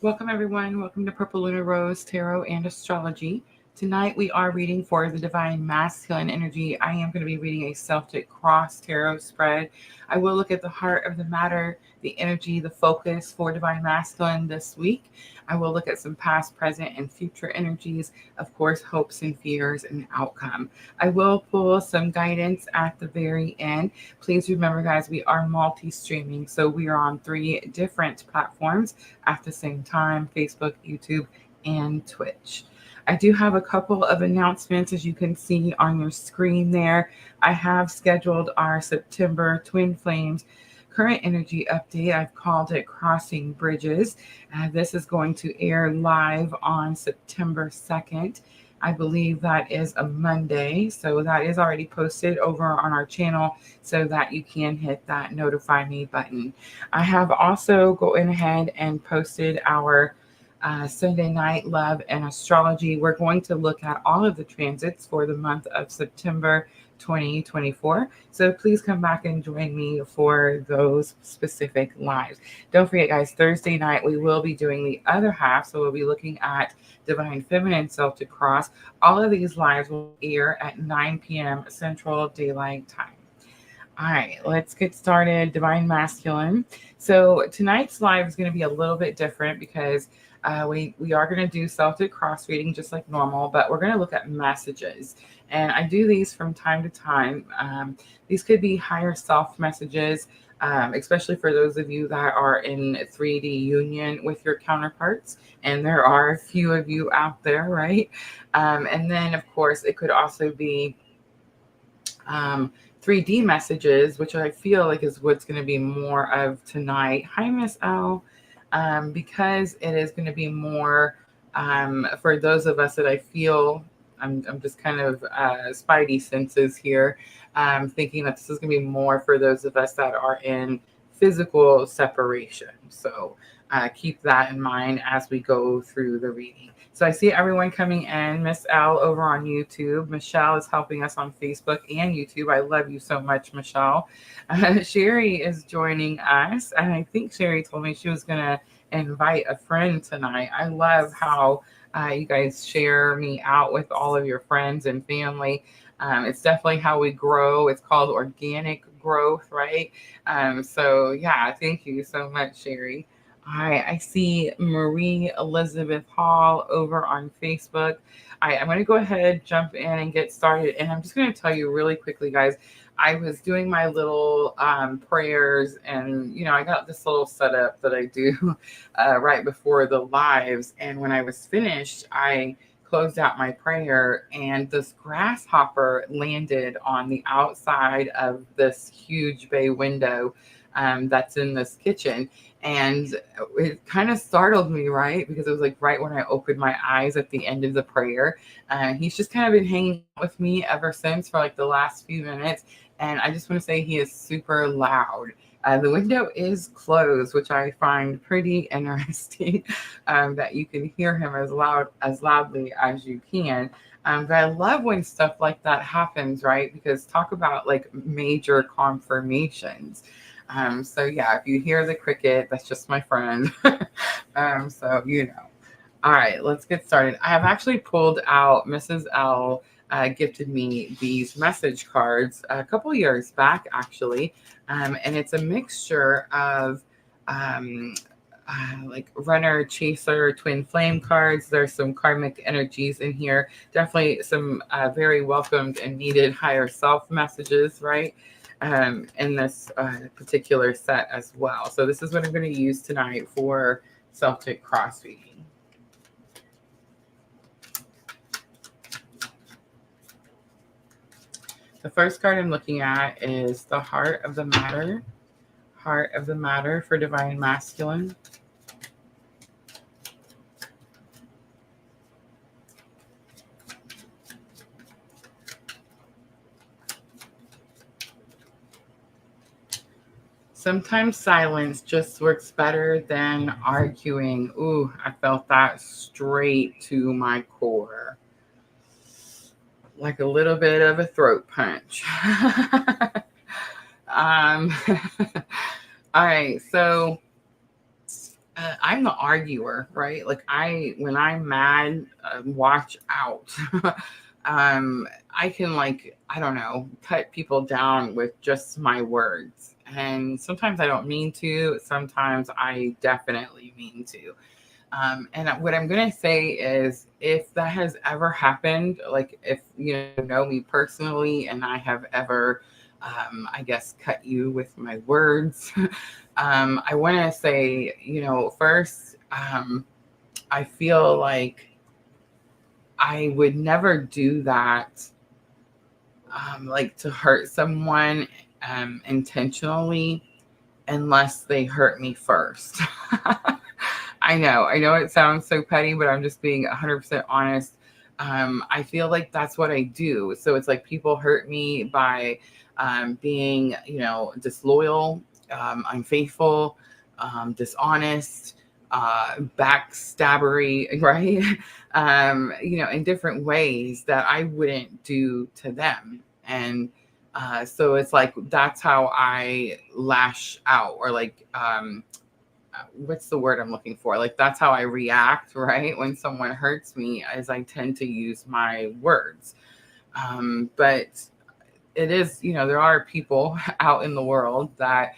Welcome, everyone. Welcome to Purple Lunar Rose Tarot and Astrology. Tonight we are reading for the Divine Masculine Energy. I am going to be reading a Celtic Cross Tarot spread. I will look at the heart of the matter, the energy, the focus for Divine Masculine this week. I will look at some past, present, and future energies, of course, hopes and fears and outcome. I will pull some guidance at the very end. Please remember, guys, we are multi-streaming, so we are on 3 different platforms at the same time: Facebook, YouTube, and Twitch. I do have a couple of announcements, as you can see on your screen there. I have scheduled our September Twin Flames current energy update. I've called it Crossing Bridges. This is going to air live on September 2nd. I believe that is a Monday. So that is already posted over on our channel so that you can hit that notify me button. I have also gone ahead and posted our Sunday night love and astrology. We're going to look at all of the transits for the month of September 2024. So please come back and join me for those specific lives. Don't forget, guys, Thursday night we will be doing the other half. So we'll be looking at Divine Feminine Celtic Cross. All of these lives will air at 9 p.m. Central Daylight Time. All right, let's get started. Divine Masculine. So tonight's live is going to be a little bit different because we are going to do Celtic cross reading just like normal, but we're going to look at messages. And I do these from time to time. These could be higher self messages, especially for those of you that are in 3D union with your counterparts. And there are a few of you out there, right? And then, of course, it could also be 3D messages, which I feel like is what's going to be more of tonight. Hi, Miss L. Because it is going to be more for those of us that I feel I'm just kind of spidey senses here, thinking that this is going to be more for those of us that are in physical separation. So keep that in mind as we go through the reading. So I see everyone coming in. Miss Al over on YouTube. Michelle is helping us on Facebook and YouTube. I love you so much, Michelle. Sherry is joining us. And I think Sherry told me she was going to invite a friend tonight. I love how you guys share me out with all of your friends and family. It's definitely how we grow. It's called organic growth, right? So yeah, thank you so much, Sherry. All right, I see Marie Elizabeth Hall over on Facebook. All right, I'm going to go ahead, jump in and get started. And I'm just going to tell you really quickly, guys, I was doing my little prayers, and, I got this little setup that I do right before the lives. And when I was finished, I closed out my prayer, and this grasshopper landed on the outside of this huge bay window that's in this kitchen. And it kind of startled me, right? Because it was like right when I opened my eyes at the end of the prayer. He's just kind of been hanging out with me ever since for like the last few minutes. And I just want to say he is super loud. The window is closed, which I find pretty interesting, that you can hear him as loudly as you can. But I love when stuff like that happens, right? Because talk about like major confirmations. So yeah, if you hear the cricket, that's just my friend. So All right, let's get started. I have actually pulled out Mrs. L. Gifted me these message cards a couple years back, actually. And it's a mixture of like runner, chaser, twin flame cards. There's some karmic energies in here. Definitely some very welcomed and needed higher self messages, right? In this particular set as well. So this is what I'm going to use tonight for Celtic cross reading. The first card I'm looking at is the Heart of the Matter. Heart of the Matter for Divine Masculine. Sometimes silence just works better than arguing. Ooh, I felt that straight to my core. Like a little bit of a throat punch. All right, so I'm the arguer, right? Like when I'm mad, watch out. I can like, I don't know, cut people down with just my words. And sometimes I don't mean to, sometimes I definitely mean to. And what I'm going to say is if that has ever happened, like if you know me personally and I have ever, I guess, cut you with my words, I want to say, first, I feel like I would never do that, like to hurt someone intentionally unless they hurt me first. I know it sounds so petty, but I'm just being 100% honest. I feel like that's what I do. So it's like people hurt me by being, disloyal, unfaithful, dishonest, backstabbery, right? In different ways that I wouldn't do to them. And so it's like that's how I lash out, or like what's the word I'm looking for? Like that's how I react, right? When someone hurts me, as I tend to use my words. But it is, there are people out in the world that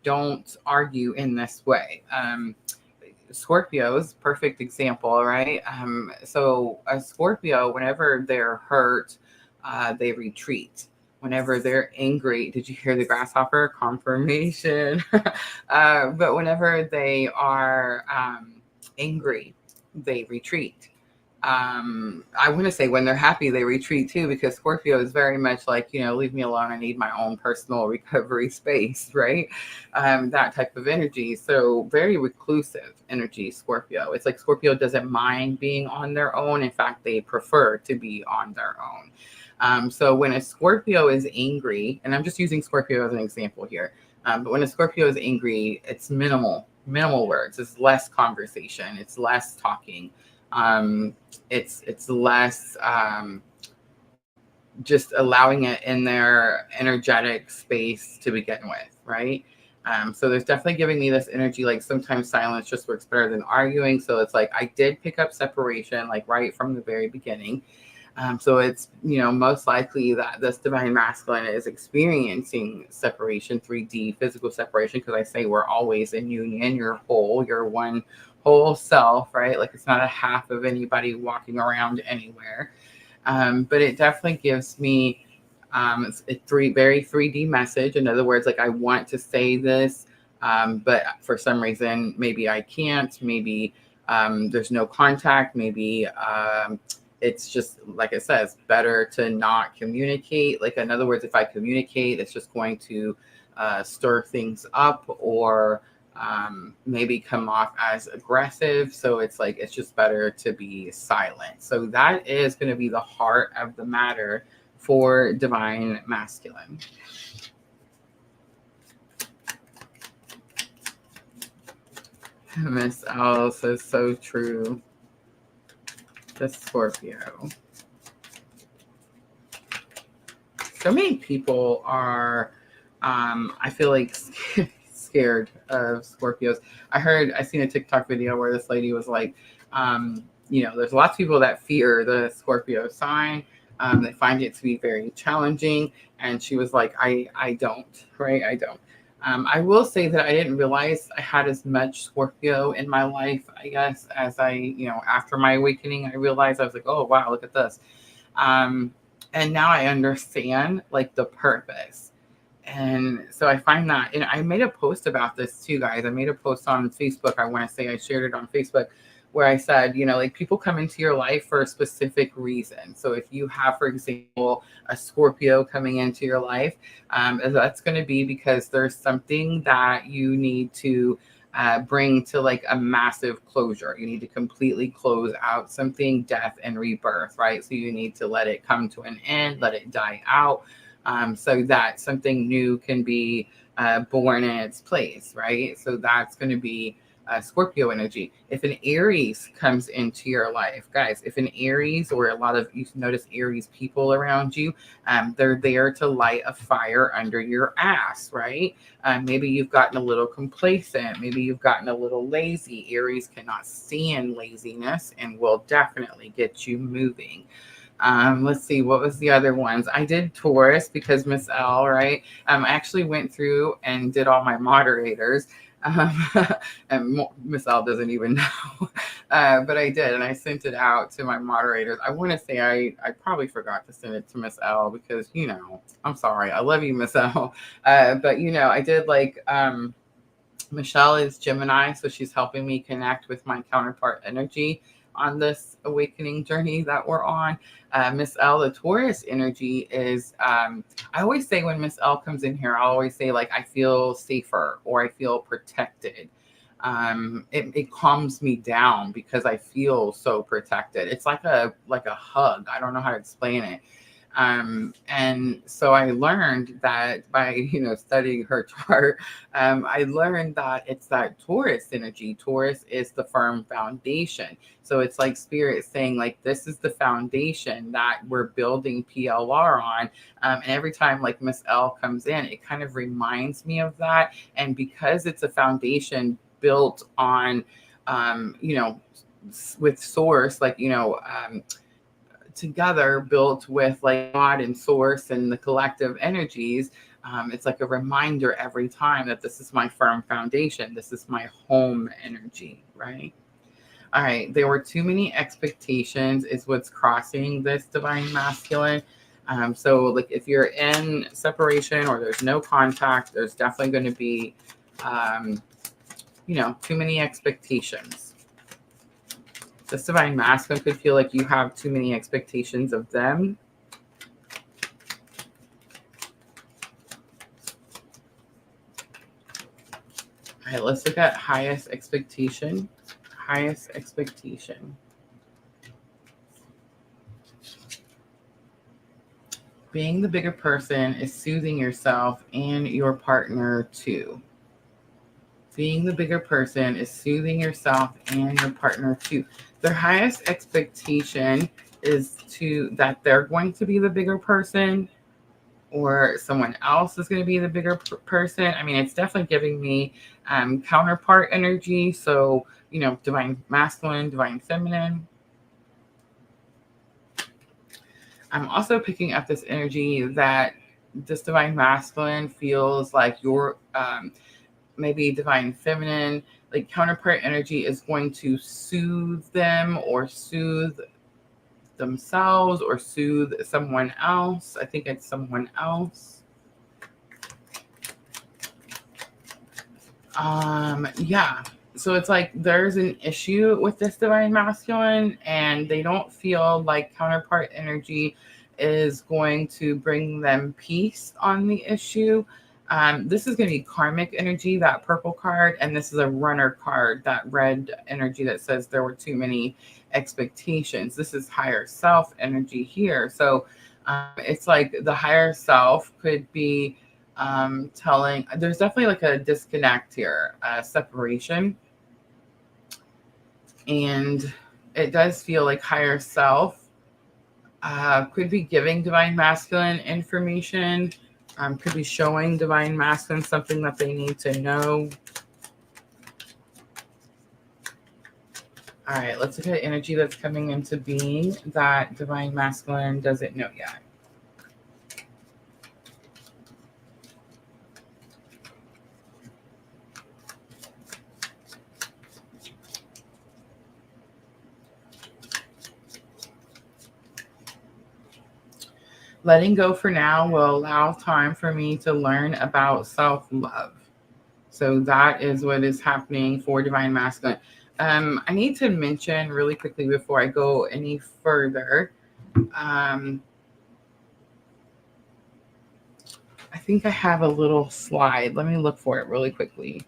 don't argue in this way. Scorpios, perfect example, right? So a Scorpio, whenever they're hurt, they retreat. Whenever they're angry, did you hear the grasshopper? Confirmation. But whenever they are angry, they retreat. I want to say when they're happy, they retreat too, because Scorpio is very much like, leave me alone. I need my own personal recovery space, right? That type of energy. So very reclusive energy, Scorpio. It's like Scorpio doesn't mind being on their own. In fact, they prefer to be on their own. So when a Scorpio is angry, and I'm just using Scorpio as an example here, but when a Scorpio is angry, it's minimal words. It's less conversation. It's less talking. It's less just allowing it in their energetic space to begin with, right? So there's definitely giving me this energy, like sometimes silence just works better than arguing. So it's like I did pick up separation, like right from the very beginning. So it's, most likely that this divine masculine is experiencing separation, 3D physical separation, because I say we're always in union. You're whole, you're one whole self, right? Like it's not a half of anybody walking around anywhere. But it definitely gives me a very 3D message. In other words, like I want to say this, but for some reason, maybe I can't. Maybe there's no contact. Maybe it's just, like it says, better to not communicate. Like, in other words, if I communicate, it's just going to stir things up, or maybe come off as aggressive. So it's like, it's just better to be silent. So that is going to be the heart of the matter for divine masculine. Miss Owl says, so true. The Scorpio. So many people are, I feel like, scared of Scorpios. I seen a TikTok video where this lady was like, there's lots of people that fear the Scorpio sign. They find it to be very challenging. And she was like, I don't, right? I don't. I will say that I didn't realize I had as much Scorpio in my life, I guess, as after my awakening, I realized I was like, oh, wow, look at this. And now I understand like the purpose. And so I find that, and I made a post about this too, guys. I made a post on Facebook. I want to say I shared it on Facebook, where I said, like people come into your life for a specific reason. So if you have, for example, a Scorpio coming into your life, that's going to be because there's something that you need to bring to like a massive closure. You need to completely close out something, death and rebirth, right? So you need to let it come to an end, let it die out, so that something new can be born in its place, right? So that's going to be Scorpio energy. If an Aries comes into your life, guys, if an Aries, or a lot of you notice Aries people around you, they're there to light a fire under your ass, right? Maybe you've gotten a little complacent. Maybe you've gotten a little lazy. Aries cannot stand laziness and will definitely get you moving. Let's see, what was the other ones? I did Taurus because Miss L, right? I actually went through and did all my moderators. Um, and Miss L doesn't even know, but I did, and I sent it out to my moderators. I want to say I probably forgot to send it to Miss L because, I'm sorry. I love you, Miss L. But, I did like, Michelle is Gemini, so she's helping me connect with my counterpart energy on this awakening journey that we're on. Miss L, the Taurus energy is, I always say when Miss L comes in here, I always say like, I feel safer or I feel protected. It calms me down because I feel so protected. It's like a hug. I don't know how to explain it. And so I learned that by, studying her chart, I learned that it's that Taurus energy. Taurus is the firm foundation. So it's like spirit saying like, this is the foundation that we're building PLR on. And every time like Miss L comes in, it kind of reminds me of that. And because it's a foundation built on, with source, like, together, built with like God and source and the collective energies, it's like a reminder every time that this is my firm foundation. This is my home energy, right? All right. There were too many expectations is what's crossing this divine masculine. So like if you're in separation or there's no contact, there's definitely going to be, too many expectations. This divine masculine could feel like you have too many expectations of them. All right, let's look at highest expectation. Highest expectation. Being the bigger person is soothing yourself and your partner too. Being the bigger person is soothing yourself and your partner too. Their highest expectation is that they're going to be the bigger person or someone else is going to be the bigger person. I mean, it's definitely giving me counterpart energy. So, divine masculine, divine feminine. I'm also picking up this energy that this divine masculine feels like you're maybe divine feminine, like counterpart energy is going to soothe them or soothe themselves or soothe someone else. I think it's someone else. Yeah. So it's like there's an issue with this divine masculine and they don't feel like counterpart energy is going to bring them peace on the issue. This is going to be karmic energy, that purple card, and this is a runner card, that red energy that says there were too many expectations. This is higher self energy here. So it's like the higher self could be telling, there's definitely like a disconnect here, separation. And it does feel like higher self could be giving divine masculine information. Could be showing divine masculine something that they need to know. All right, let's look at energy that's coming into being that divine masculine doesn't know yet. Letting go for now will allow time for me to learn about self-love. So that is what is happening for divine masculine. I need to mention really quickly before I go any further. I think I have a little slide. Let me look for it really quickly.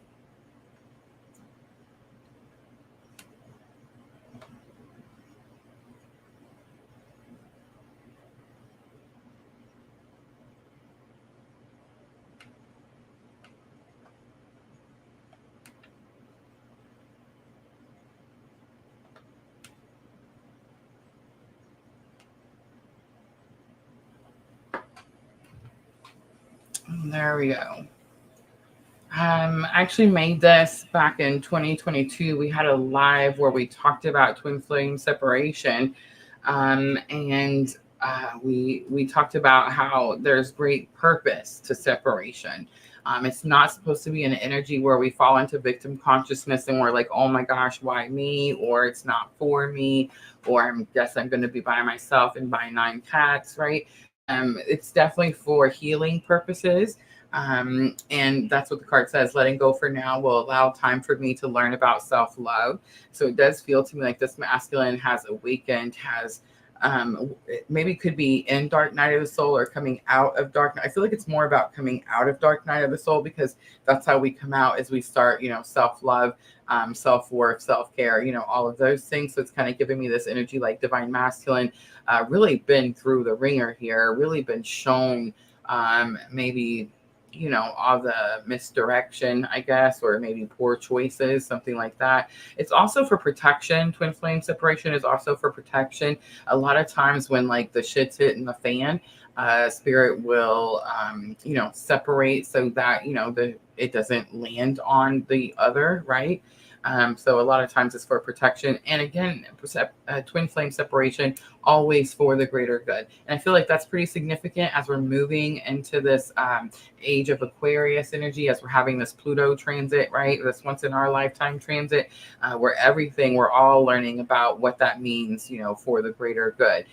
There we go. I actually made this back in 2022. We had a live where we talked about twin flame separation, and we talked about how there's great purpose to separation. It's not supposed to be an energy where we fall into victim consciousness and we're like, oh my gosh, why me? Or it's not for me, or I guess I'm going to be by myself and buy 9 cats, right? It's definitely for healing purposes. And that's what the card says. Letting go for now will allow time for me to learn about self-love. So it does feel to me like this masculine has awakened, has maybe could be in dark night of the soul or coming out of dark night. I feel like it's more about coming out of dark night of the soul, because that's how we come out as we start, self-love, self-worth, self-care, all of those things. So it's kind of giving me this energy like divine masculine, really been through the ringer here, really been shown maybe all the misdirection, I guess, or maybe poor choices, something like that. It's also for protection. Twin flame separation is also for protection. A lot of times when like the shit's hitting the fan, spirit will, separate so that, it doesn't land on the other, right? So a lot of times it's for protection. And again, twin flame separation, always for the greater good. And I feel like that's pretty significant as we're moving into this age of Aquarius energy, as we're having this Pluto transit, right? This once in our lifetime transit, where we're all learning about what that means, for the greater good.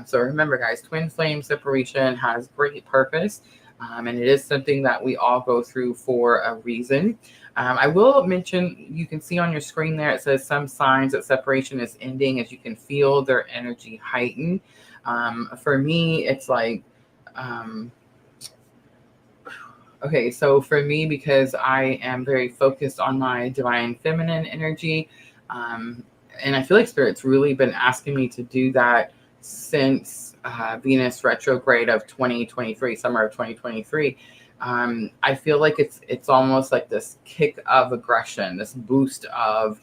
So remember, guys, twin flame separation has great purpose. And it is something that we all go through for a reason. I will mention, you can see on your screen there, it says some signs that separation is ending as you can feel their energy heighten. For me, it's like, okay, so for me, because I am very focused on my divine feminine energy, and I feel like Spirit's really been asking me to do that since Venus retrograde of 2023, summer of 2023. I feel like it's almost like this kick of aggression, this boost of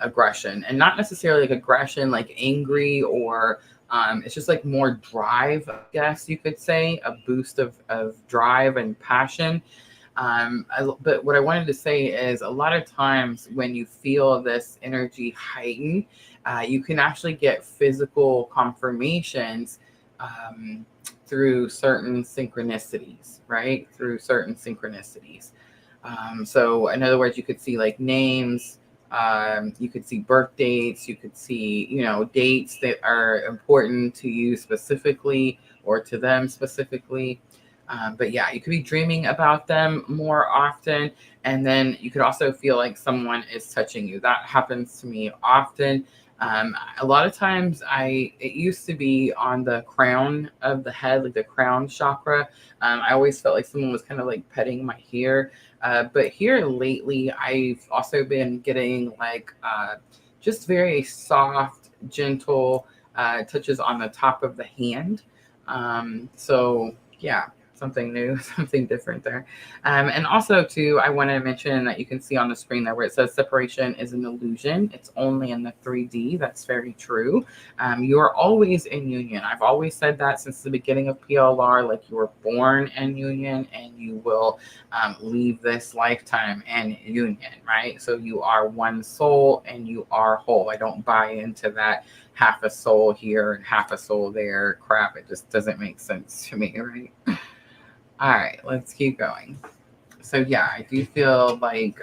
aggression, and not necessarily like aggression, like angry, or it's just like more drive, I guess you could say, a boost of drive and passion. But what I wanted to say is a lot of times when you feel this energy heighten, you can actually get physical confirmations through certain synchronicities, right? Through certain synchronicities. So in other words, you could see like names, you could see birth dates, you could see, dates that are important to you specifically or to them specifically. But yeah, you could be dreaming about them more often. And then you could also feel like someone is touching you. That happens to me often. A lot of times it used to be on the crown of the head, like the crown chakra. I always felt like someone was kind of like petting my hair. But here lately, I've also been getting like just very soft, gentle touches on the top of the hand. So yeah, something new, something different there. And also too, I want to mention that you can see on the screen there where it says separation is an illusion. It's only in the 3D. That's very true. You're always in union. I've always said that since the beginning of PLR, like you were born in union and you will leave this lifetime in union, right? So you are one soul and you are whole. I don't buy into that half a soul here and half a soul there crap. It just doesn't make sense to me, right? All right, let's keep going. So yeah, I do feel like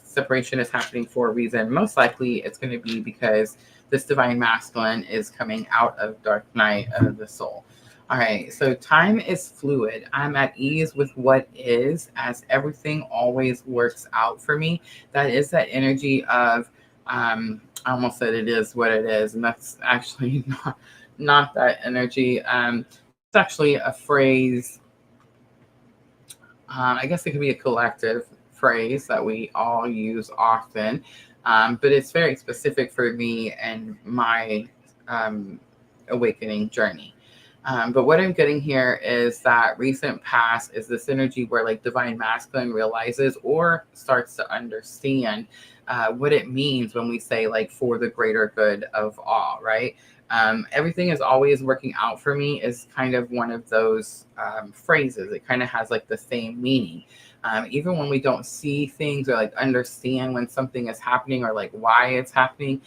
separation is happening for a reason. Most likely it's going to be because this divine masculine is coming out of dark night of the soul. All right, so time is fluid. I'm at ease with what is, as everything always works out for me. That is that energy of, I almost said it is what it is, and that's actually not that energy. It's actually a phrase. I guess it could be a collective phrase that we all use often, but it's very specific for me and my awakening journey. But what I'm getting here is that recent past is this energy where like divine masculine realizes or starts to understand what it means when we say like for the greater good of all, right? Everything is always working out for me is kind of one of those phrases. It kind of has like the same meaning. Even when we don't see things or like understand when something is happening or like why it's happening,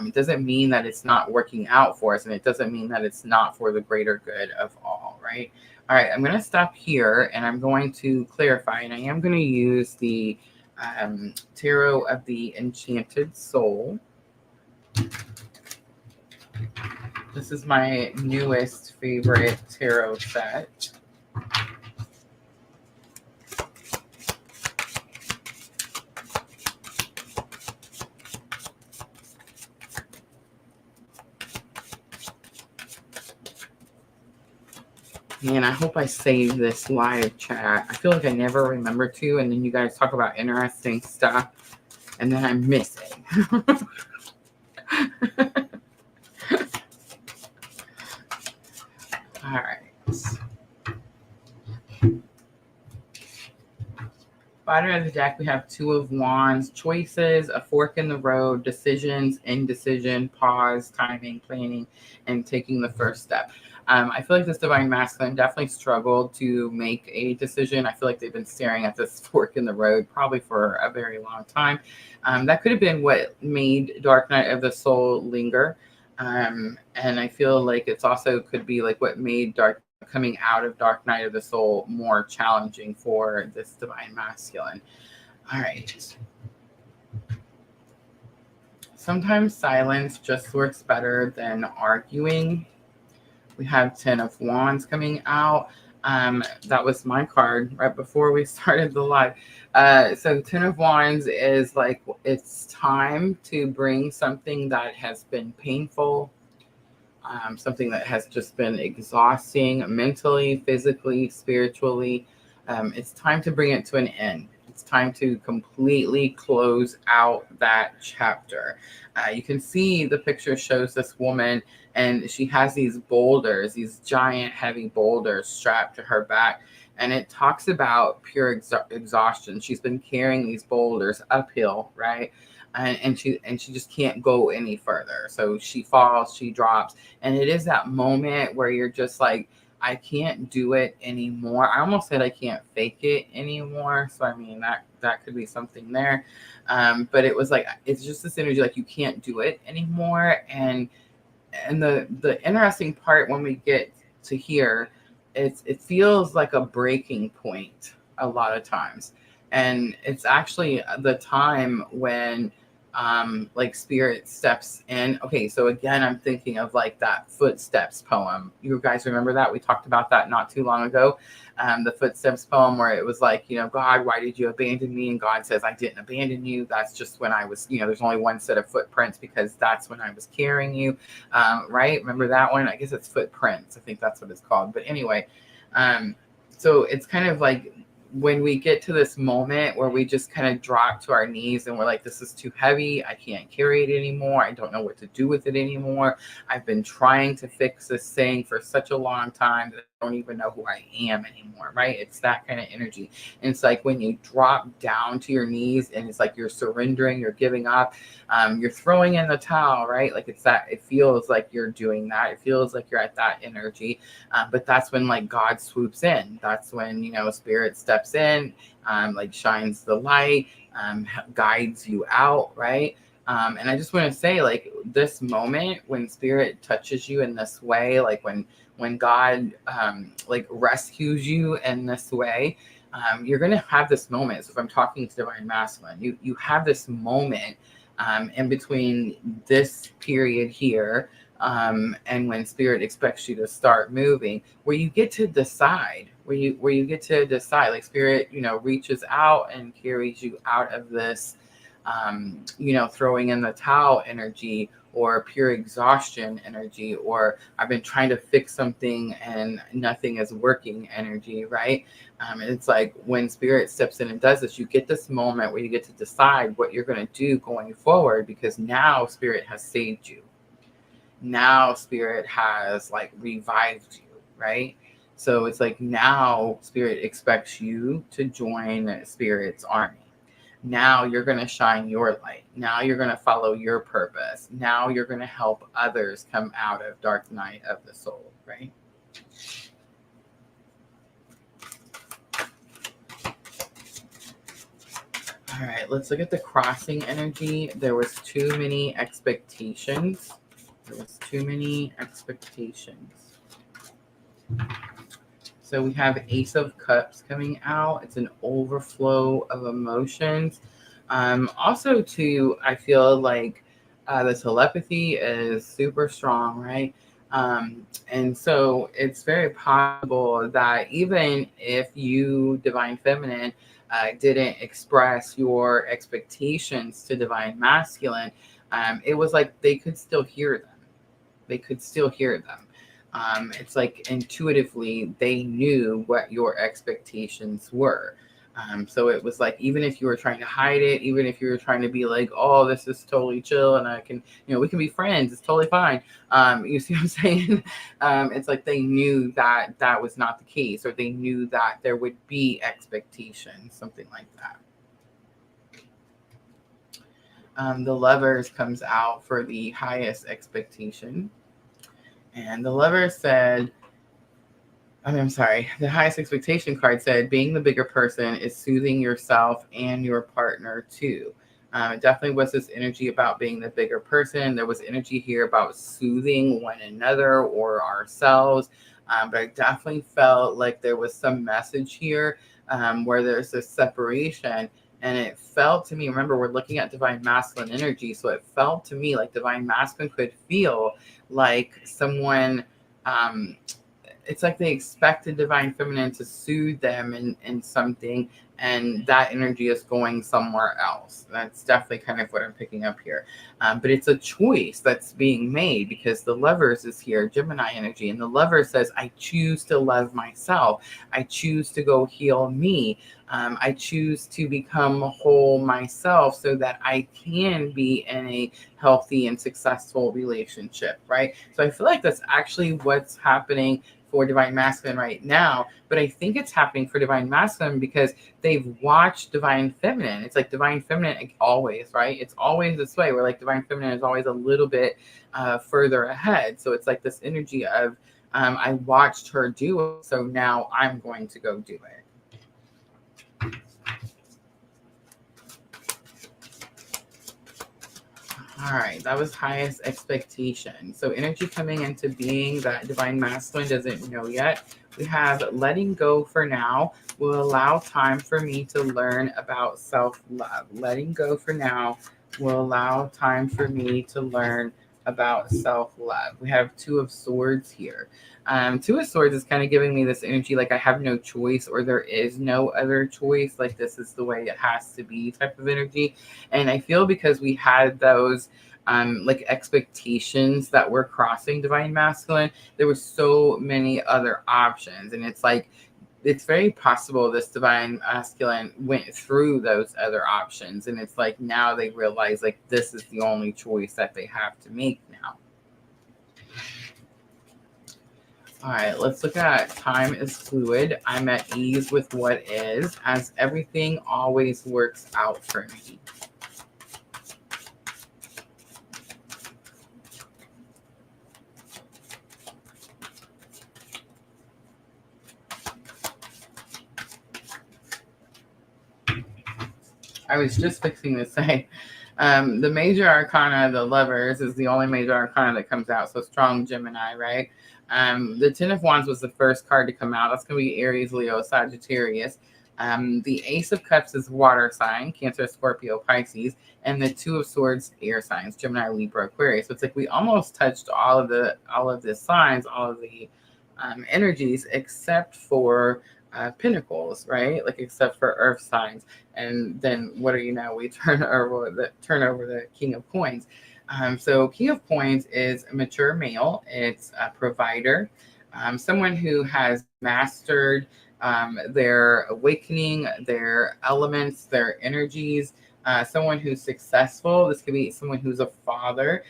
it doesn't mean that it's not working out for us, and it doesn't mean that it's not for the greater good of all, right? All right, I'm going to stop here and I'm going to clarify, and I am going to use the Tarot of the Enchanted Soul. This is my newest favorite tarot set. Man, I hope I save this live chat. I feel like I never remember to, and then you guys talk about interesting stuff, and then I miss it. All right. Bottom of the deck, we have Two of Wands, choices, a fork in the road, decisions, indecision, pause, timing, planning, and taking the first step. I feel like this divine masculine definitely struggled to make a decision. I feel like they've been staring at this fork in the road probably for a very long time. That could have been what made Dark Night of the Soul linger. And I feel like it's also could be like what made coming out of Dark Night of the Soul more challenging for this divine masculine. All right. Sometimes silence just works better than arguing. We have 10 of Wands coming out. That was my card right before we started the live. So 10 of Wands is like, it's time to bring something that has been painful, something that has just been exhausting mentally, physically, spiritually. It's time to bring it to an end. It's time to completely close out that chapter. You can see the picture shows this woman, and she has these boulders, these giant, heavy boulders strapped to her back. And it talks about pure exhaustion. She's been carrying these boulders uphill, right? And she just can't go any further. So she falls, she drops, and it is that moment where you're just like, I can't do it anymore. I almost said I can't fake it anymore. So I mean that could be something there. But it was like it's just this energy like you can't do it anymore. And the interesting part when we get to here, it feels like a breaking point a lot of times. And it's actually the time when like spirit steps in. Okay, so again, I'm thinking of like that Footsteps poem. You guys remember that? We talked about that not too long ago. The Footsteps poem where it was like, you know, God, why did you abandon me? And God says, I didn't abandon you. That's just when I was, you know, there's only one set of footprints because that's when I was carrying you. Right? Remember that one? I guess it's Footprints. I think that's what it's called. But anyway, so it's kind of like when we get to this moment where we just kind of drop to our knees and we're like, this is too heavy. I can't carry it anymore. I don't know what to do with it anymore. I've been trying to fix this thing for such a long time that I don't even know who I am anymore, right? It's that kind of energy. And it's like when you drop down to your knees and it's like you're surrendering, you're giving up, you're throwing in the towel, right? Like it's that, it feels like you're doing that. It feels like you're at that energy. But that's when like God swoops in. That's when, you know, spirit steps in, like shines the light, guides you out, right? And I just want to say, like, this moment when spirit touches you in this way, like when God like rescues you in this way, you're going to have this moment. So if I'm talking to divine masculine, you have this moment in between this period here and when spirit expects you to start moving, where you get to decide, where you get to decide, like spirit, you know, reaches out and carries you out of this, you know, throwing in the towel energy or pure exhaustion energy, or I've been trying to fix something and nothing is working energy, right? And it's like when spirit steps in and does this, you get this moment where you get to decide what you're going to do going forward, because now spirit has saved you. Now spirit has like revived you. right? So it's like now Spirit expects you to join Spirit's army. Now you're going to shine your light. Now you're going to follow your purpose. Now you're going to help others come out of dark night of the soul, right? All right, let's look at the crossing energy. There was too many expectations. There was too many expectations. So we have Ace of Cups coming out. It's an overflow of emotions. Also, too, I feel like the telepathy is super strong, right? And so it's very possible that even if you, Divine Feminine, didn't express your expectations to Divine Masculine, it was like they could still hear them. They could still hear them. It's like intuitively they knew what your expectations were. So it was like, even if you were trying to hide it, even if you were trying to be like, oh, this is totally chill and I can, we can be friends, it's totally fine. You see what I'm saying? It's like they knew that that was not the case, or they knew that there would be expectations, something like that. The Lovers comes out for the highest expectation. And the Lover said, I'm sorry, the highest expectation card said, being the bigger person is soothing yourself and your partner too. It definitely was this energy about being the bigger person. There was energy here about soothing one another or ourselves. But I definitely felt like there was some message here where there's this separation. And it felt to me, remember, we're looking at Divine Masculine energy. So it felt to me like Divine Masculine could feel like someone, it's like they expected Divine Feminine to soothe them in something, and that energy is going somewhere else. That's definitely kind of what I'm picking up here. But it's a choice that's being made, because the Lovers is here, Gemini energy, and the Lover says, I choose to love myself. I choose to go heal me. I choose to become whole myself so that I can be in a healthy and successful relationship, right? So I feel like that's actually what's happening for Divine Masculine right now. But I think it's happening for Divine Masculine because they've watched Divine Feminine. It's like Divine Feminine always, right? It's always this way, where like Divine Feminine is always a little bit further ahead. So it's like this energy of, I watched her do it, so now I'm going to go do it. All right, that was highest expectation. So energy coming into being that Divine Masculine doesn't know yet. We have letting go for now will allow time for me to learn about self-love. Letting go for now will allow time for me to learn about self-love. We have Two of Swords here. Two of Swords is kind of giving me this energy like I have no choice, or there is no other choice, like this is the way it has to be type of energy. And I feel because we had those like expectations that were crossing Divine Masculine, there were so many other options. And it's like, it's very possible this Divine Masculine went through those other options, and it's like now they realize like this is the only choice that they have to make now. All right, let's look at time is fluid. I'm at ease with what is, as everything always works out for me. I was just fixing to say, the major arcana, the Lovers, is the only major arcana that comes out. So strong Gemini, right? The Ten of Wands was the first card to come out. That's going to be Aries, Leo, Sagittarius. The Ace of Cups is water sign, Cancer, Scorpio, Pisces. And the Two of Swords, air signs, Gemini, Libra, Aquarius. So it's like we almost touched all of the signs, all of the energies, except for Pentacles, right? Like except for Earth signs. And then what do you know? We turn over the King of Coins. So King of Coins is a mature male. It's a provider, someone who has mastered their awakening, their elements, their energies. someone who's successful. This could be someone who's a father,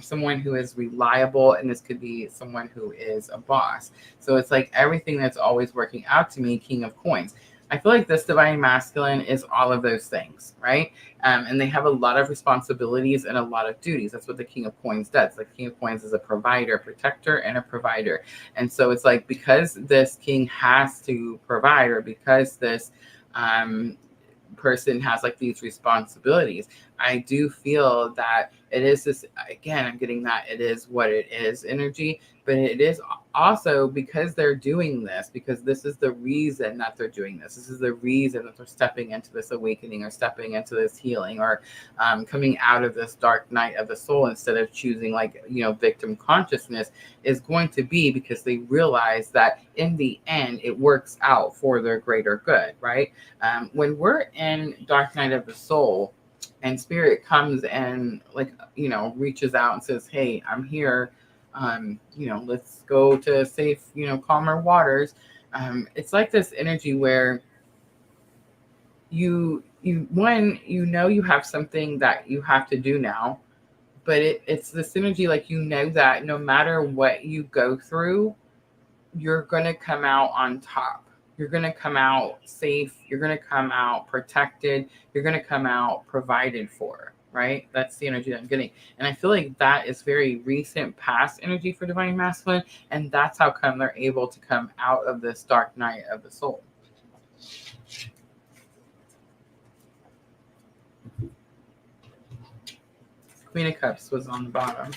someone who is reliable, and this could be someone who is a boss. So it's like everything that's always working out to me, King of Coins. I feel like this divine masculine is all of those things, right? And they have a lot of responsibilities and a lot of duties. That's what the King of Coins does. The King of Coins is a provider, protector, and a provider. And so it's like, because this king has to provide, or because this person has like these responsibilities, I do feel that it is this, again, I'm getting that it is what it is energy, but it is also because they're doing this, because this is the reason that they're doing this. This is the reason that they're stepping into this awakening, or stepping into this healing, or coming out of this dark night of the soul, instead of choosing like, victim consciousness, is going to be because they realize that in the end, it works out for their greater good, right? When we're in dark night of the soul, and spirit comes and reaches out and says, hey, I'm here, let's go to safe, calmer waters. It's like this energy where you have something that you have to do now, but it's this energy, like, that no matter what you go through, you're going to come out on top. You're going to come out safe. You're going to come out protected. You're going to come out provided for, right? That's the energy that I'm getting. And I feel like that is very recent past energy for divine masculine. And that's how come they're able to come out of this dark night of the soul. Queen of Cups was on the bottom.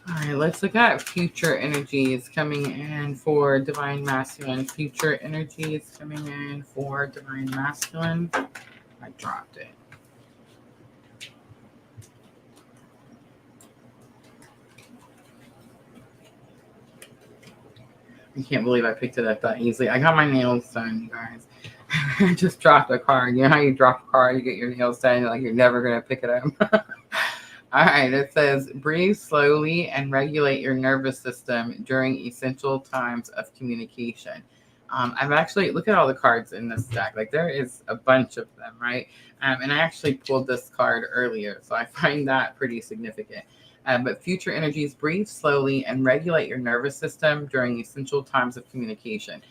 All right, let's look at future energies coming in for divine masculine. Future energies coming in for divine masculine. I dropped it. I can't believe I picked it up that easily. I got my nails done, you guys. I just dropped a card. You know how you drop a card, you get your nails done, like you're never going to pick it up. All right, it says, breathe slowly and regulate your nervous system during essential times of communication. I've actually, look at all the cards in this deck. Like, there is a bunch of them, right? And I actually pulled this card earlier, so I find that pretty significant. But future energies, breathe slowly and regulate your nervous system during essential times of communication.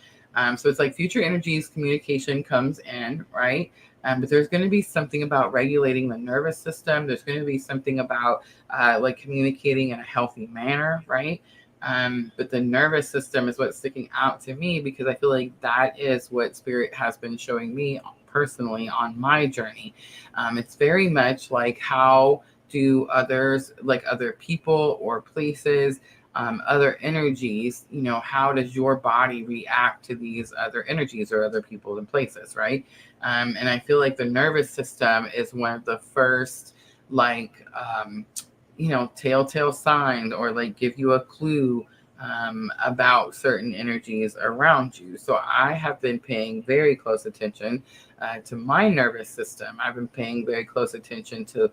So it's like future energies, communication comes in, right? But there's going to be something about regulating the nervous system. There's going to be something about like communicating in a healthy manner, right? But the nervous system is what's sticking out to me, because I feel like that is what Spirit has been showing me personally on my journey. It's very much like, how do others, like other people or places, other energies, how does your body react to these other energies or other people and places, right? And I feel like the nervous system is one of the first, like, telltale signs, or like give you a clue about certain energies around you. So I have been paying very close attention to my nervous system. I've been paying very close attention to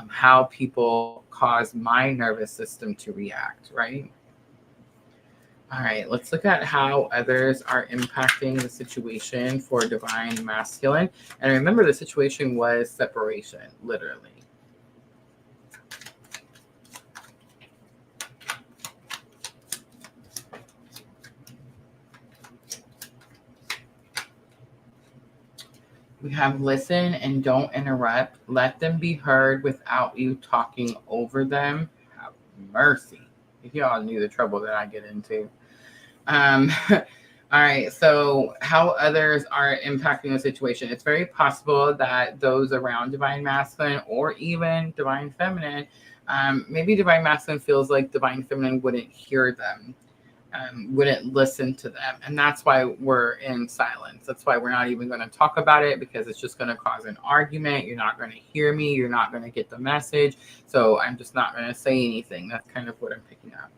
how people cause my nervous system to react, right? All right, let's look at how others are impacting the situation for divine masculine. And remember, the situation was separation, literally. We have listen and don't interrupt. Let them be heard without you talking over them. Have mercy. If y'all knew the trouble that I get into. All right. So how others are impacting the situation. It's very possible that those around divine masculine, or even divine feminine, maybe divine masculine feels like divine feminine wouldn't hear them. Wouldn't listen to them. And that's why we're in silence. That's why we're not even going to talk about it, because it's just going to cause an argument. You're not going to hear me. You're not going to get the message. So I'm just not going to say anything. That's kind of what I'm picking up.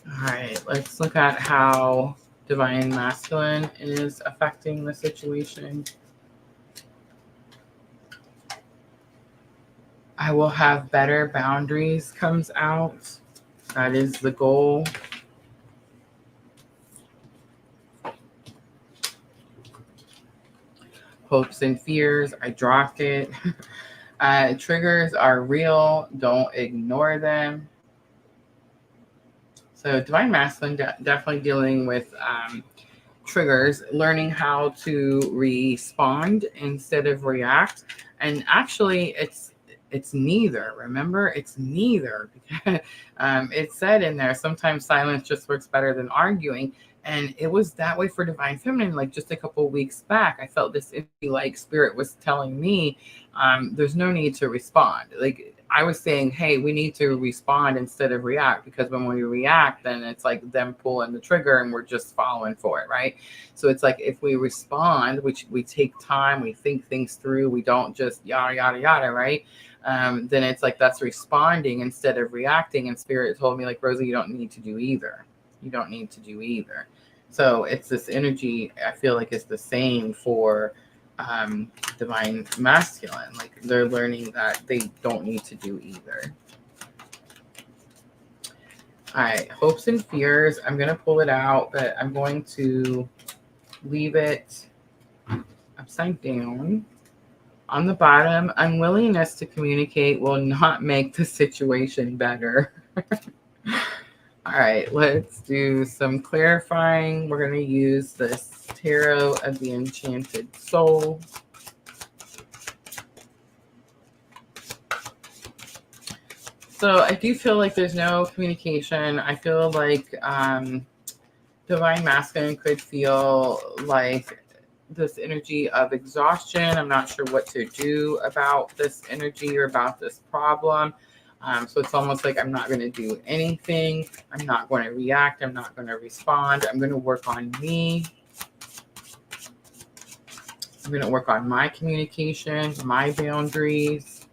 All right, let's look at how divine masculine is affecting the situation. I will have better boundaries comes out. That is the goal. Hopes and fears, I dropped it. Triggers are real. Don't ignore them. So divine masculine definitely dealing with triggers, learning how to respond instead of react. And actually, it's neither. Remember, it's neither. It said in there sometimes silence just works better than arguing. And it was that way for divine feminine. Like just a couple of weeks back, I felt this like spirit was telling me there's no need to respond. Like I was saying, hey, we need to respond instead of react, because when we react, then it's like them pulling the trigger and we're just following for it, right? So it's like if we respond, which we take time, we think things through, we don't just yada, yada, yada, right? Then it's like that's responding instead of reacting. And spirit told me, like, Rosa, you don't need to do either. You don't need to do either. So it's this energy, I feel like it's the same for divine masculine. Like they're learning that they don't need to do either. All right, hopes and fears. I'm going to pull it out, but I'm going to leave it upside down. On the bottom, unwillingness to communicate will not make the situation better. All right, let's do some clarifying. We're going to use this Tarot of the Enchanted Soul. So I do feel like there's no communication. I feel like divine masculine could feel like this energy of exhaustion. I'm not sure what to do about this energy or about this problem. So it's almost like I'm not going to do anything. I'm not going to react. I'm not going to respond. I'm going to work on me. I'm going to work on my communication, my boundaries.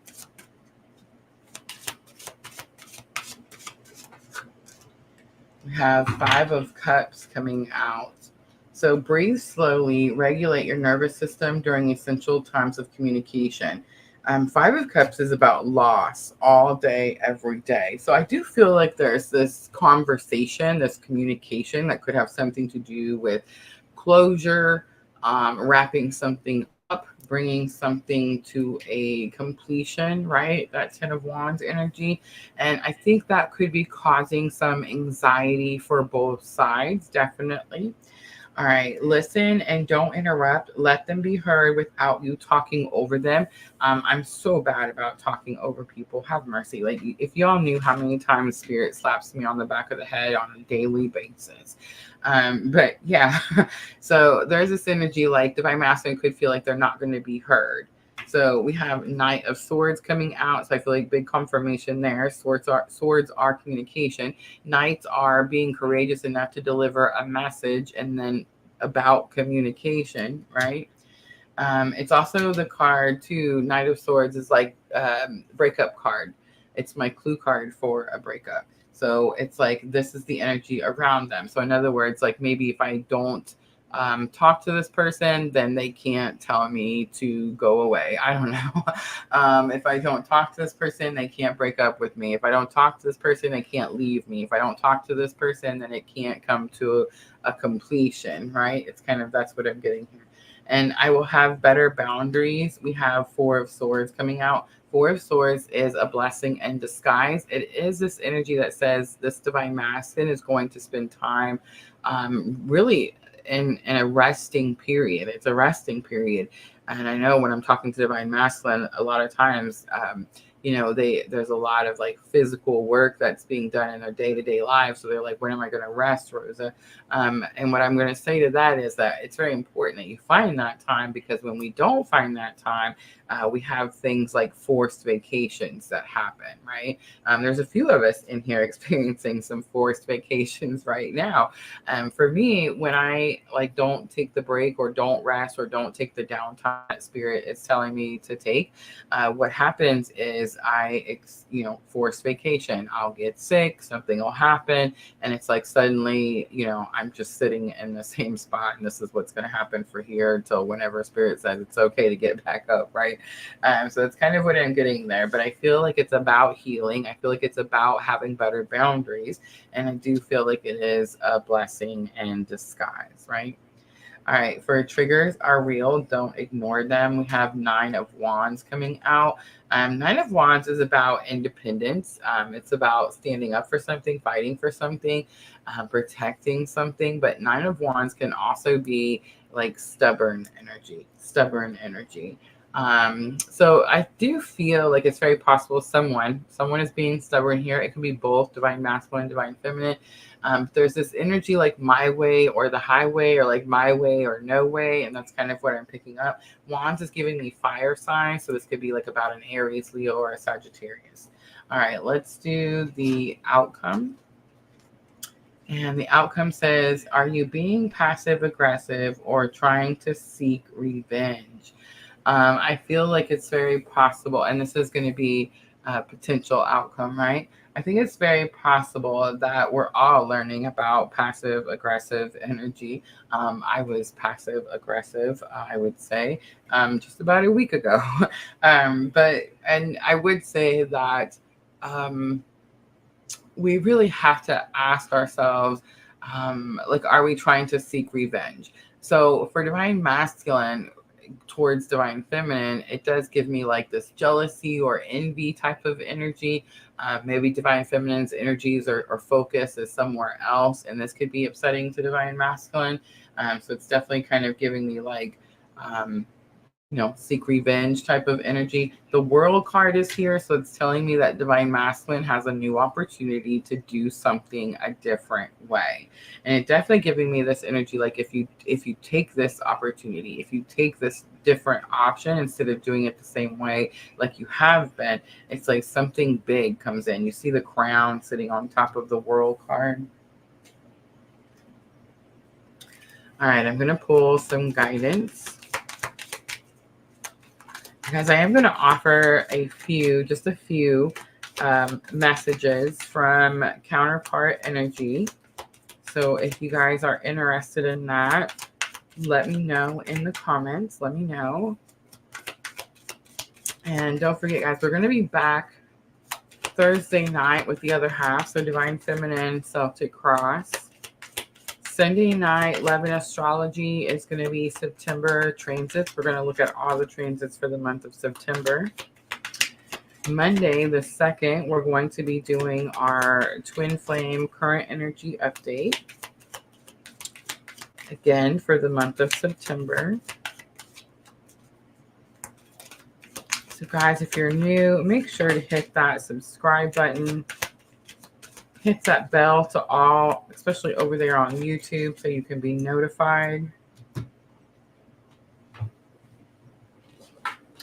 We have 5 of Cups coming out. So breathe slowly, regulate your nervous system during essential times of communication. 5 of Cups is about loss all day, every day. So I do feel like there's this conversation, this communication that could have something to do with closure, wrapping something up, bringing something to a completion, right? That 10 of Wands energy. And I think that could be causing some anxiety for both sides, definitely. All right, listen and don't interrupt. Let them be heard without you talking over them. I'm so bad about talking over people. Have mercy. Like, if y'all knew how many times spirit slaps me on the back of the head on a daily basis. But yeah, so there's this energy like divine masculine could feel like they're not going to be heard. So we have Knight of Swords coming out. So I feel like big confirmation there. Swords are communication. Knights are being courageous enough to deliver a message and then about communication, right? It's also the card too. Knight of Swords is like breakup card. It's my clue card for a breakup. So it's like this is the energy around them. So in other words, like maybe if I don't talk to this person, then they can't tell me to go away. I don't know. If I don't talk to this person, they can't break up with me. If I don't talk to this person, they can't leave me. If I don't talk to this person, then it can't come to a completion, right? It's kind of, that's what I'm getting here. And I will have better boundaries. We have 4 of Swords coming out. 4 of Swords is a blessing in disguise. It is this energy that says this divine masculine is going to spend time really in a resting period. It's a resting period. And I know when I'm talking to divine masculine, a lot of times, there's a lot of like physical work that's being done in their day-to-day lives. So they're like, when am I going to rest, Rosa? And what I'm going to say to that is that it's very important that you find that time, because when we don't find that time, we have things like forced vacations that happen, right? There's a few of us in here experiencing some forced vacations right now. For me, when I like don't take the break or don't rest or don't take the downtime that spirit is telling me to take, what happens is forced vacation. I'll get sick, something will happen, and it's like suddenly, I'm just sitting in the same spot, and this is what's going to happen for here until whenever spirit says it's okay to get back up, right? So that's kind of what I'm getting there. But I feel like it's about healing. I feel like it's about having better boundaries, and I do feel like it is a blessing in disguise, right? All right, for triggers are real. Don't ignore them. We have 9 of Wands coming out. 9 of Wands is about independence. It's about standing up for something, fighting for something, protecting something. But 9 of Wands can also be like stubborn energy. So I do feel like it's very possible someone is being stubborn here. It can be both divine masculine, divine feminine. There's this energy like my way or the highway, or like my way or no way, and that's kind of what I'm picking up. Wands is giving me fire signs, so this could be like about an Aries, Leo, or a Sagittarius. All right, let's do the outcome. And the outcome says, are you being passive aggressive or trying to seek revenge? I feel like it's very possible, and this is going to be a potential outcome, right? I think it's very possible that we're all learning about passive aggressive energy. I was passive aggressive, I would say, just about a week ago. And I would say that we really have to ask ourselves, are we trying to seek revenge? So for divine masculine towards divine feminine, it does give me like this jealousy or envy type of energy. Maybe divine feminine's energies or focus is somewhere else, and this could be upsetting to divine masculine. So it's definitely kind of giving me like, seek revenge type of energy. The World card is here, so it's telling me that divine masculine has a new opportunity to do something a different way. And it definitely giving me this energy like if you take this opportunity, if you take this different option instead of doing it the same way like you have been, it's like something big comes in. You see the crown sitting on top of the World card. All right, I'm going to pull some guidance, because I am going to offer just a few messages from counterpart energy. So if you guys are interested in that, let me know in the comments. Let me know. And don't forget, guys, we're going to be back Thursday night with the other half. So Divine Feminine Celtic Cross. Sunday night, Love and Astrology is going to be September transits. We're going to look at all the transits for the month of September. Monday, the 2nd, we're going to be doing our Twin Flame Current Energy Update. Again, for the month of September. So guys, if you're new, make sure to hit that subscribe button. Hit that bell to all, especially over there on YouTube, so you can be notified.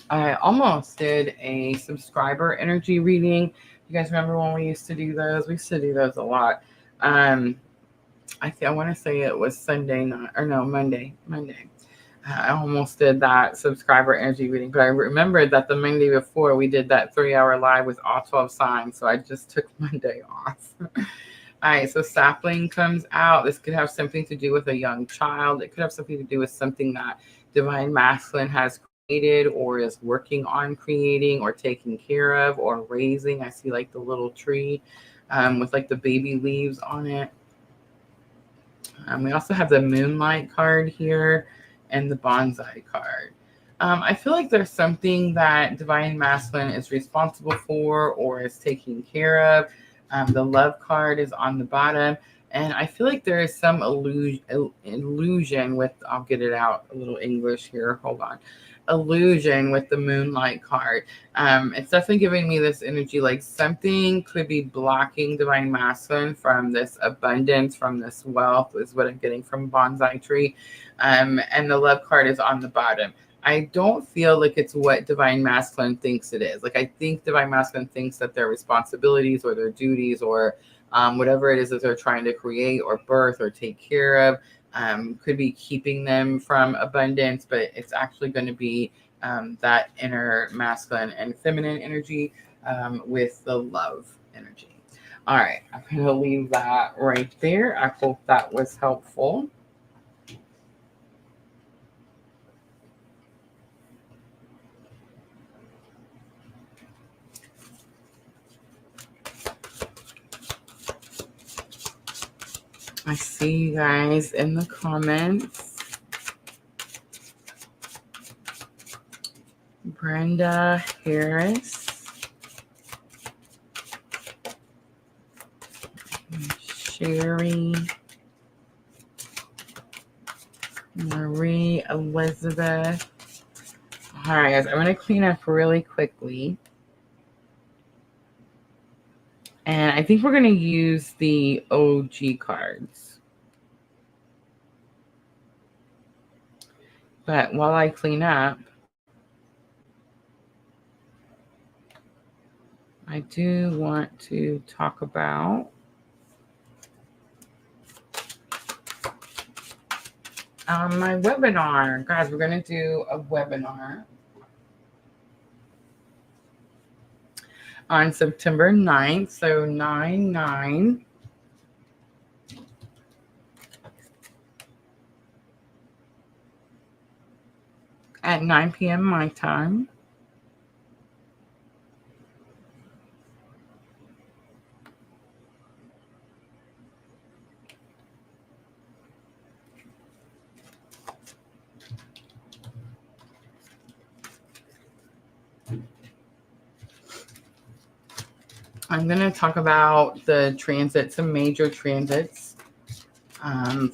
I almost did a subscriber energy reading. You guys remember when we used to do those? We used to do those a lot. I want to say it was Monday. I almost did that subscriber energy reading, but I remembered that the Monday before we did that 3-hour live with all 12 signs, so I just took Monday off. All right, so sapling comes out. This could have something to do with a young child. It could have something to do with something that divine masculine has created or is working on creating or taking care of or raising. I see like the little tree with like the baby leaves on it. We also have the Moonlight card here and the Bonsai card. I feel like there's something that divine masculine is responsible for or is taking care of. The Love card is on the bottom, and I feel like there is some illusion with, I'll get it out a little English here, hold on. Illusion with the Moonlight card. It's definitely giving me this energy like something could be blocking divine masculine from this abundance, from this wealth, is what I'm getting from Bonsai Tree. And the Love card is on the bottom. I don't feel like it's what Divine Masculine thinks it is. Like, I think Divine Masculine thinks that their responsibilities or their duties or whatever it is that they're trying to create or birth or take care of could be keeping them from abundance, but it's actually going to be that inner masculine and feminine energy with the love energy. All right, I'm going to leave that right there. I hope that was helpful. I see you guys in the comments. Brenda Harris. Sherry. Marie Elizabeth. All right, guys, I'm going to clean up really quickly. And I think we're going to use the OG cards. But while I clean up, I do want to talk about my webinar. Guys, we're going to do a webinar on September 9th. So 9/9. At 9 p.m. my time. I'm going to talk about the transits, some major transits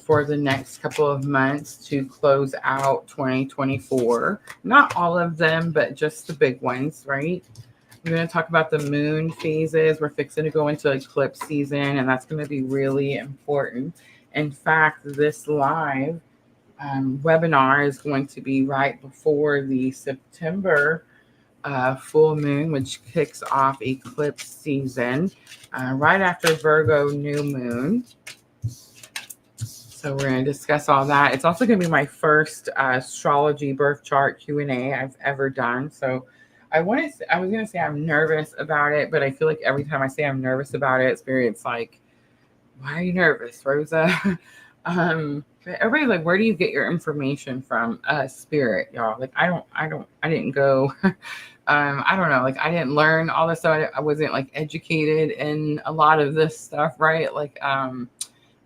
for the next couple of months to close out 2024. Not all of them, but just the big ones, right? I'm going to talk about the moon phases. We're fixing to go into eclipse season, and that's going to be really important. In fact, this live webinar is going to be right before the September full moon, which kicks off eclipse season, right after Virgo new moon. So we're going to discuss all that. It's also going to be my first astrology birth chart Q&A I've ever done. So I was going to say I'm nervous about it, but I feel like every time I say I'm nervous about it, Spirit's like, why are you nervous, Rosa? Everybody's like, where do you get your information from? Spirit, y'all. Like, I didn't go. I don't know. Like, I didn't learn all this stuff. I wasn't like educated in a lot of this stuff, right? Like,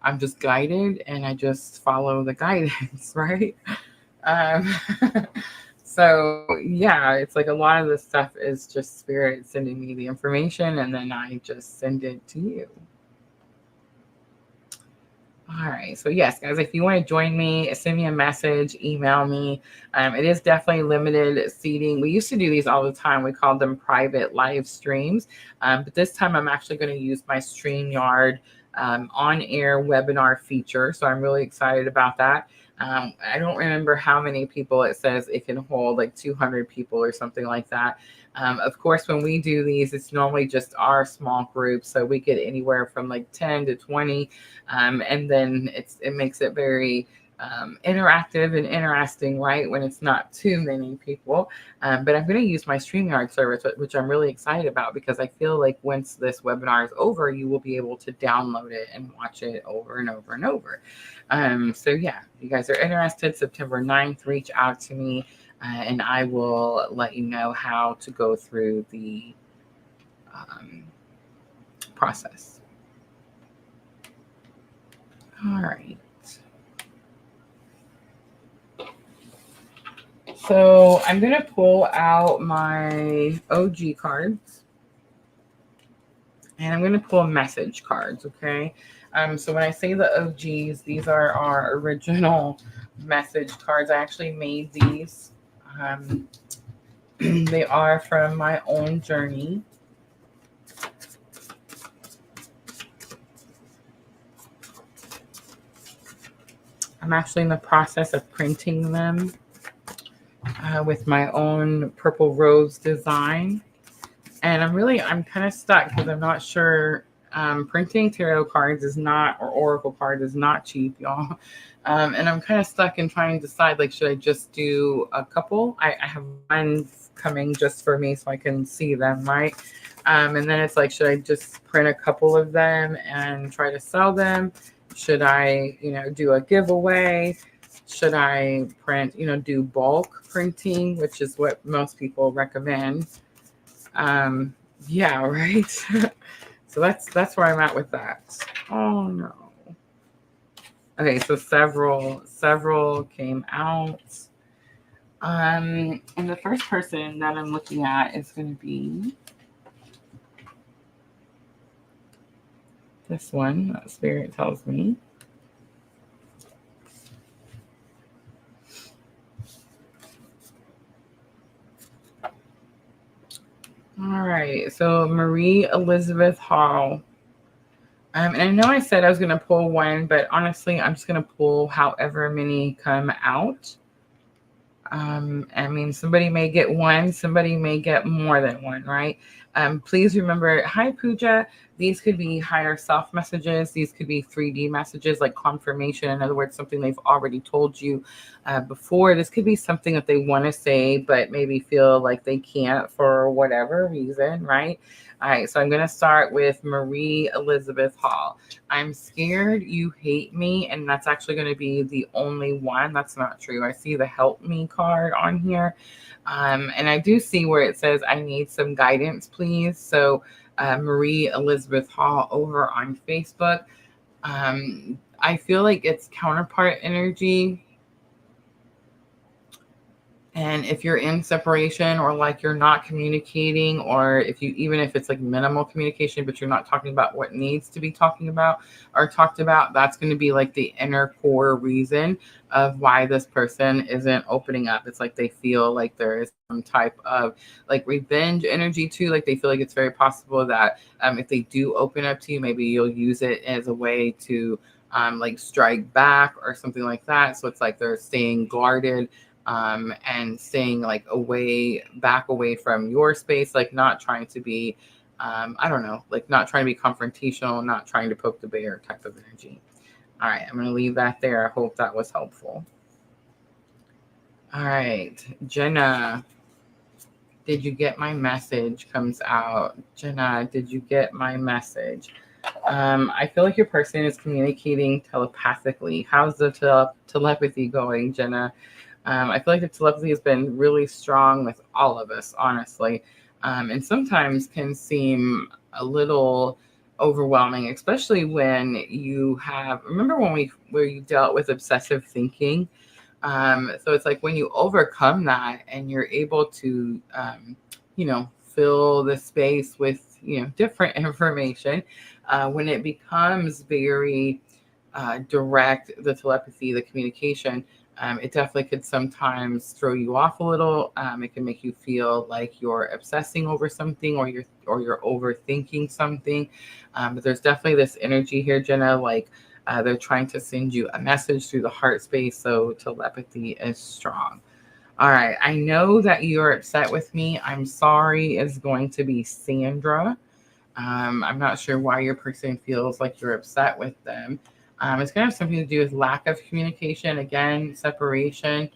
I'm just guided and I just follow the guidance, right? So yeah, it's like a lot of this stuff is just Spirit sending me the information and then I just send it to you. All right. So yes, guys, if you want to join me, send me a message, email me. It is definitely limited seating. We used to do these all the time. We called them private live streams. But this time I'm actually going to use my StreamYard on-air webinar feature. So I'm really excited about that. I don't remember how many people it says it can hold, like 200 people or something like that. Of course, when we do these, it's normally just our small group. So we get anywhere from like 10 to 20. And then it makes it very interactive and interesting, right? When it's not too many people. But I'm going to use my StreamYard service, which I'm really excited about because I feel like once this webinar is over, you will be able to download it and watch it over and over and over. So yeah, if you guys are interested, September 9th, reach out to me and I will let you know how to go through the process. All right. So I'm going to pull out my OG cards and I'm going to pull message cards, okay? So when I say the OGs, these are our original message cards. I actually made these. They are from my own journey. I'm actually in the process of printing them. with my own purple rose design. And I'm kind of stuck because I'm not sure. Printing tarot cards is not, or oracle cards is not cheap, y'all. And I'm kind of stuck in trying to decide, like, should I just do a couple? I have one coming just for me so I can see them, right? And then it's like, should I just print a couple of them and try to sell them? Should I, do a giveaway? Should I print, do bulk printing, which is what most people recommend? Yeah, right. So that's where I'm at with that. Oh no. Okay, so several came out. And the first person that I'm looking at is going to be this one. That Spirit tells me. All right, so Marie Elizabeth Hall. And I know I said I was going to pull one, but honestly, I'm just going to pull however many come out. I mean, somebody may get one, somebody may get more than one, right? Please remember, hi, Pooja. These could be higher self messages. These could be 3D messages like confirmation. In other words, something they've already told you before. This could be something that they want to say, but maybe feel like they can't for whatever reason, right? All right, so I'm going to start with Marie Elizabeth Hall. I'm scared you hate me, and that's actually going to be the only one. That's not true. I see the help me card on here. And I do see where it says, I need some guidance, please. So Marie Elizabeth Hall over on Facebook. I feel like it's counterpart energy. And if you're in separation, or like you're not communicating, or even if it's like minimal communication, but you're not talking about what needs to be talking about or talked about, that's going to be like the inner core reason of why this person isn't opening up. It's like they feel like there is some type of like revenge energy too. Like they feel like it's very possible that if they do open up to you, maybe you'll use it as a way to like strike back or something like that. So it's like they're staying guarded. And staying like back away from your space, like not trying to be, I don't know, like not trying to be confrontational, not trying to poke the bear type of energy. All right, I'm going to leave that there. I hope that was helpful. All right, Jenna, did you get my message? Comes out. Jenna, did you get my message? I feel like your person is communicating telepathically. How's the telepathy going, Jenna? I feel like the telepathy has been really strong with all of us, honestly, and sometimes can seem a little overwhelming, especially when you remember where you dealt with obsessive thinking. So it's like when you overcome that and you're able to, fill the space with, different information, when it becomes very direct, the telepathy, the communication, it definitely could sometimes throw you off a little. It can make you feel like you're obsessing over something, or you're overthinking something. But there's definitely this energy here, Jenna, like they're trying to send you a message through the heart space. So telepathy is strong. All right. I know that you're upset with me. I'm sorry is going to be Sandra. I'm not sure why your person feels like you're upset with them. It's going to have something to do with lack of communication, again, separation,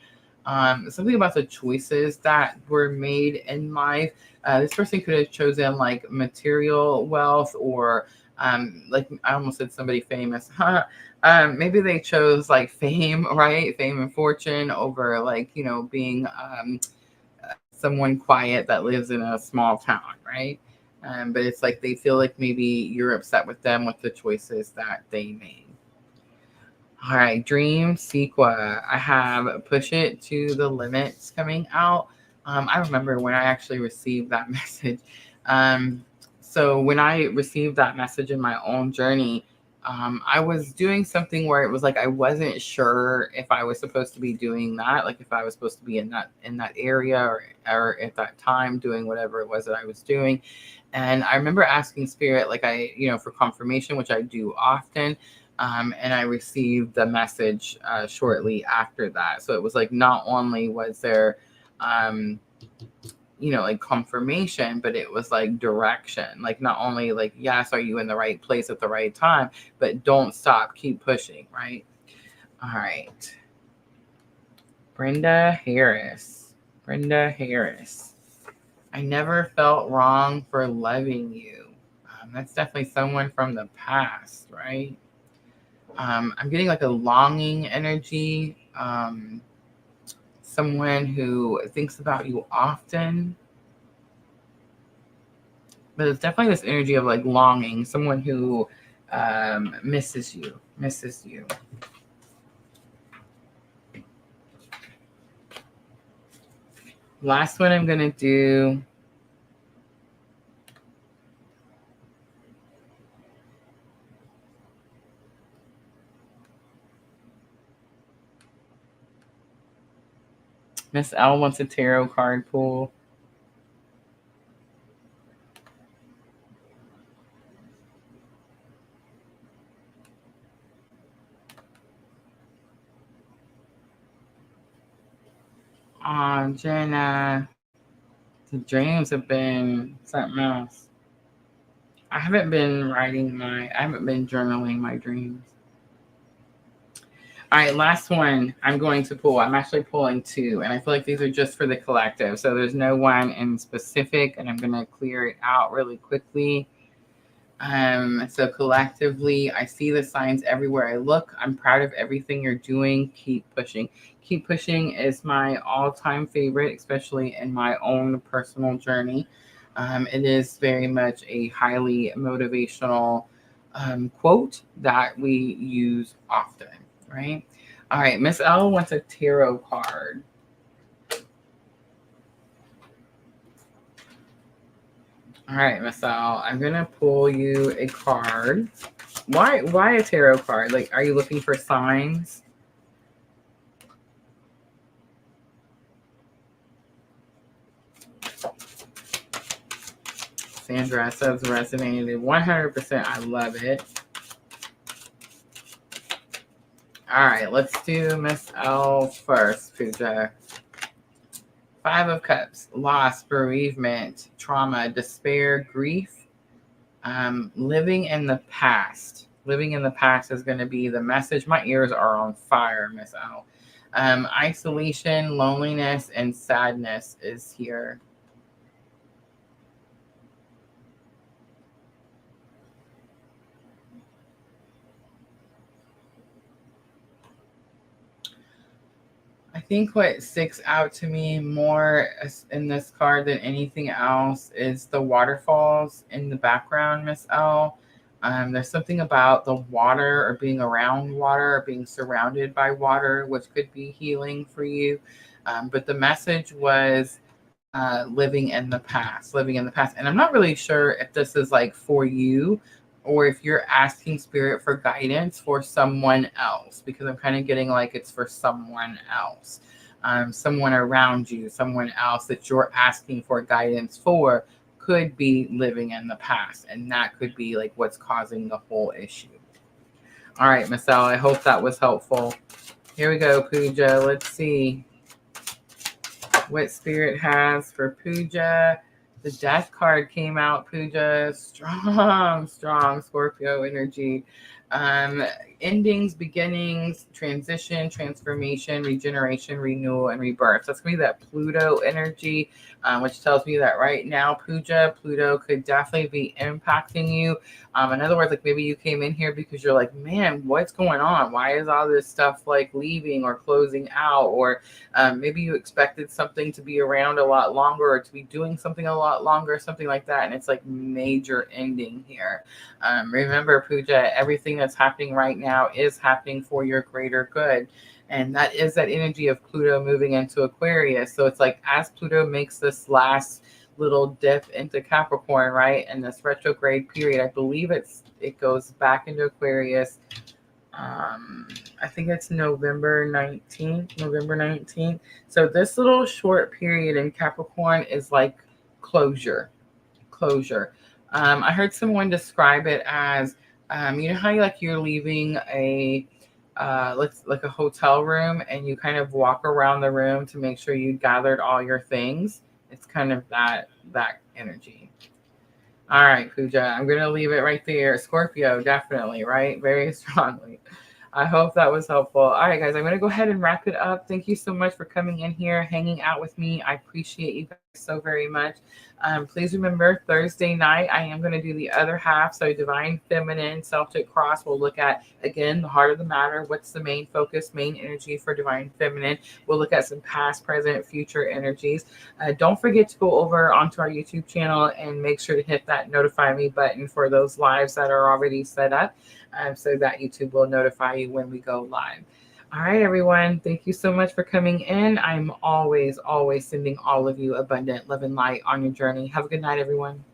something about the choices that were made in life. This person could have chosen like material wealth, or like I almost said somebody famous. Maybe they chose like fame, right? Fame and fortune over like, being someone quiet that lives in a small town, right? But it's like they feel like maybe you're upset with them with the choices that they made. All right, Dream Sequa. I have Push It to the Limits coming out. I remember when I actually received that message. So when I received that message in my own journey, I was doing something where it was like I wasn't sure if I was supposed to be doing that, like if I was supposed to be in that area, or at that time doing whatever it was that I was doing. And I remember asking Spirit, like for confirmation, which I do often. And I received the message shortly after that. So it was like not only was there like confirmation, but it was like direction. Like not only like, yes, are you in the right place at the right time, but don't stop, keep pushing, right? All right. Brenda Harris. I never felt wrong for loving you. That's definitely someone from the past, right? I'm getting like a longing energy. Someone who thinks about you often. But it's definitely this energy of like longing, someone who misses you. Last one I'm going to do. Miss L wants a tarot card pull. Jenna, the dreams have been something else. I haven't been journaling my dreams. All right, last one I'm going to pull. I'm actually pulling two, and I feel like these are just for the collective. So there's no one in specific, and I'm going to clear it out really quickly. So collectively, I see the signs everywhere I look. I'm proud of everything you're doing. Keep pushing. Keep pushing is my all-time favorite, especially in my own personal journey. It is very much a highly motivational quote that we use often, right? All right, Miss L wants a tarot card. All right, Miss Al, I'm gonna pull you a card. Why a tarot card? Like, are you looking for signs? Sandra says resonated 100%. I love it. All right, let's do Miss L first, Pooja. 5 of Cups, loss, bereavement, trauma, despair, grief, living in the past. Living in the past is going to be the message. My ears are on fire, Miss L. Isolation, loneliness, and sadness is here. I think what sticks out to me more in this card than anything else is the waterfalls in the background, Miss L. There's something about the water or being around water or being surrounded by water, which could be healing for you. But the message was living in the past. And I'm not really sure if this is like for you or if you're asking spirit for guidance for someone else, because I'm kind of getting like it's for someone else, someone around you, someone else that you're asking for guidance for could be living in the past. And that could be like what's causing the whole issue. All right, Miss Al, I hope that was helpful. Here we go, Pooja. Let's see what spirit has for Pooja. The Death card came out, Pooja. Strong Scorpio energy. Endings, beginnings, transition, transformation, regeneration, renewal, and rebirth. So that's going to be that Pluto energy, which tells me that right now, Pooja, Pluto could definitely be impacting you. In other words, like maybe you came in here because you're like, man, what's going on? Why is all this stuff like leaving or closing out? Or maybe you expected something to be around a lot longer or to be doing something a lot longer, something like that. And it's like major ending here. Remember, Pooja, everything that's happening right now is happening for your greater good. And that is that energy of Pluto moving into Aquarius. So it's like as Pluto makes this last little dip into Capricorn, right? And this retrograde period, I believe it goes back into Aquarius. I think it's November 19th. So this little short period in Capricorn is like closure. I heard someone describe it as, you know how you're leaving a like a hotel room, and you kind of walk around the room to make sure you gathered all your things. It's kind of that energy. All right, Pooja, I'm gonna leave it right there. Scorpio, definitely, right? Very strongly. I hope that was helpful. All right, guys, I'm going to go ahead and wrap it up. Thank you so much for coming in here, hanging out with me. I appreciate you guys so very much. Please remember, Thursday night, I am going to do the other half. So, Divine Feminine Celtic Cross, we'll look at, again, the heart of the matter. What's the main focus, main energy for Divine Feminine? We'll look at some past, present, future energies. Don't forget to go over onto our YouTube channel and make sure to hit that notify me button for those lives that are already set up. So that YouTube will notify you when we go live. All right, everyone. Thank you so much for coming in. I'm always, always sending all of you abundant love and light on your journey. Have a good night, everyone.